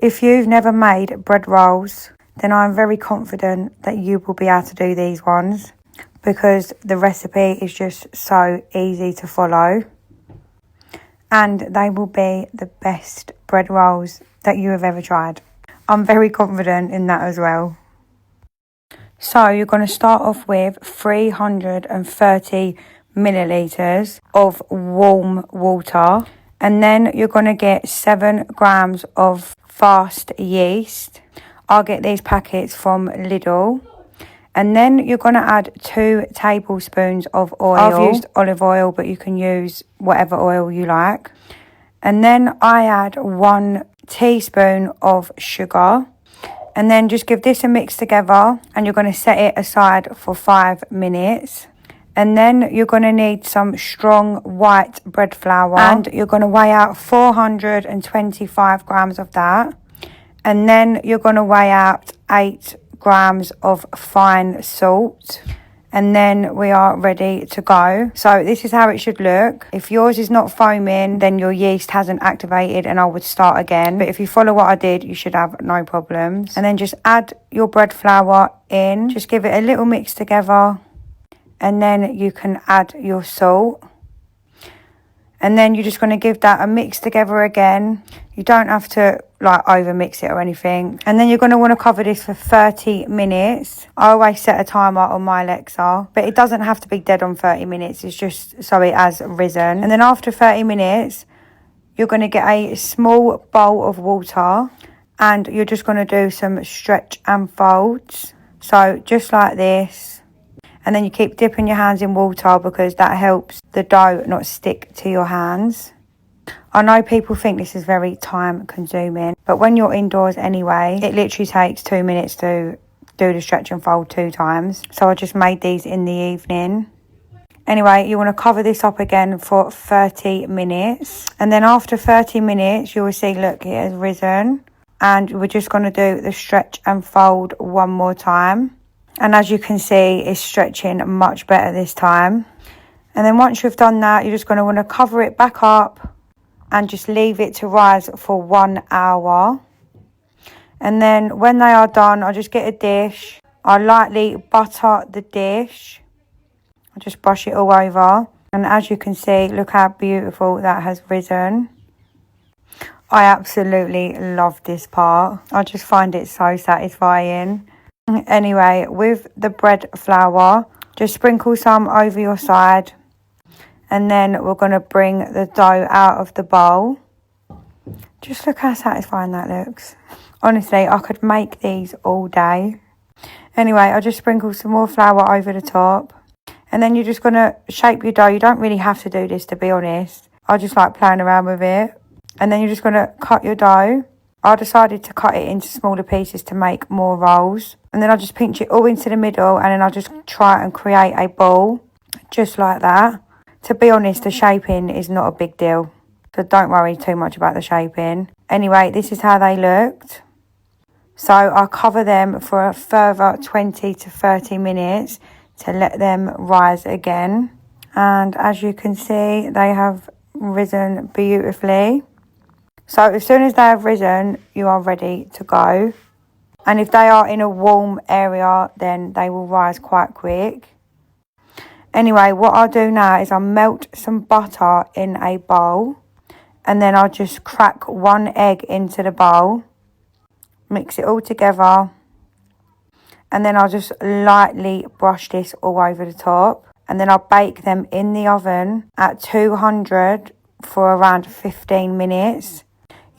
If you've never made bread rolls, then I'm very confident that you will be able to do these ones because the recipe is just so easy to follow and they will be the best bread rolls that you have ever tried. I'm very confident in that as well. So you're going to start off with 330 millilitres of warm water, and then you're going to get 7 grams of fast yeast. I'll get these packets from Lidl. And then you're going to add 2 tablespoons of oil. I've used olive oil, but you can use whatever oil you like. And then I add 1 teaspoon of sugar. And then just give this a mix together and you're going to set it aside for 5 minutes. And then you're going to need some strong white bread flour. And you're going to weigh out 425 grams of that. And then you're going to weigh out 8 grams of fine salt. And then we are ready to go. So this is how it should look. If yours is not foaming, then your yeast hasn't activated and I would start again. But if you follow what I did, you should have no problems. And then just add your bread flour in. Just give it a little mix together. And then you can add your salt. And then you're just going to give that a mix together again. You don't have to like over mix it or anything. And then you're going to want to cover this for 30 minutes. I always set a timer on my Alexa, but it doesn't have to be dead on 30 minutes. It's just so it has risen. And then after 30 minutes, you're going to get a small bowl of water and you're just going to do some stretch and folds. So just like this. And then you keep dipping your hands in water because that helps the dough not stick to your hands. I know people think this is very time consuming, but when you're indoors anyway, it literally takes 2 minutes to do the stretch and fold 2 times. So I just made these in the evening. Anyway, you want to cover this up again for 30 minutes. And then after 30 minutes, you will see, look, it has risen. And we're just going to do the stretch and fold one more time. And as you can see, it's stretching much better this time. And then once you've done that, you're just going to want to cover it back up and just leave it to rise for 1 hour. And then when they are done, I'll just get a dish. I lightly butter the dish. I'll just brush it all over. And as you can see, look how beautiful that has risen. I absolutely love this part. I just find it so satisfying. Anyway, with the bread flour, just sprinkle some over your side. And then we're going to bring the dough out of the bowl. Just look how satisfying that looks. Honestly, I could make these all day. Anyway, I'll just sprinkle some more flour over the top. And then you're just going to shape your dough. You don't really have to do this, to be honest. I just like playing around with it. And then you're just going to cut your dough. I decided to cut it into smaller pieces to make more rolls. And then I'll just pinch it all into the middle. And then I'll just try and create a ball. Just like that. To be honest, the shaping is not a big deal. So don't worry too much about the shaping. Anyway, this is how they looked. So I'll cover them for a further 20 to 30 minutes to let them rise again. And as you can see, they have risen beautifully. So as soon as they have risen, you are ready to go. And if they are in a warm area, then they will rise quite quick. Anyway, what I'll do now is I'll melt some butter in a bowl. And then I'll just crack 1 egg into the bowl. Mix it all together. And then I'll just lightly brush this all over the top. And then I'll bake them in the oven at 200 for around 15 minutes.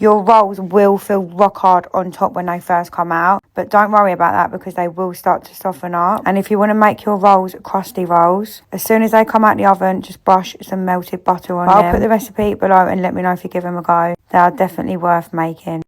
Your rolls will feel rock hard on top when they first come out. But don't worry about that because they will start to soften up. And if you want to make your rolls crusty rolls, as soon as they come out the oven, just brush some melted butter on them. I'll put the recipe below and let me know if you give them a go. They are definitely worth making.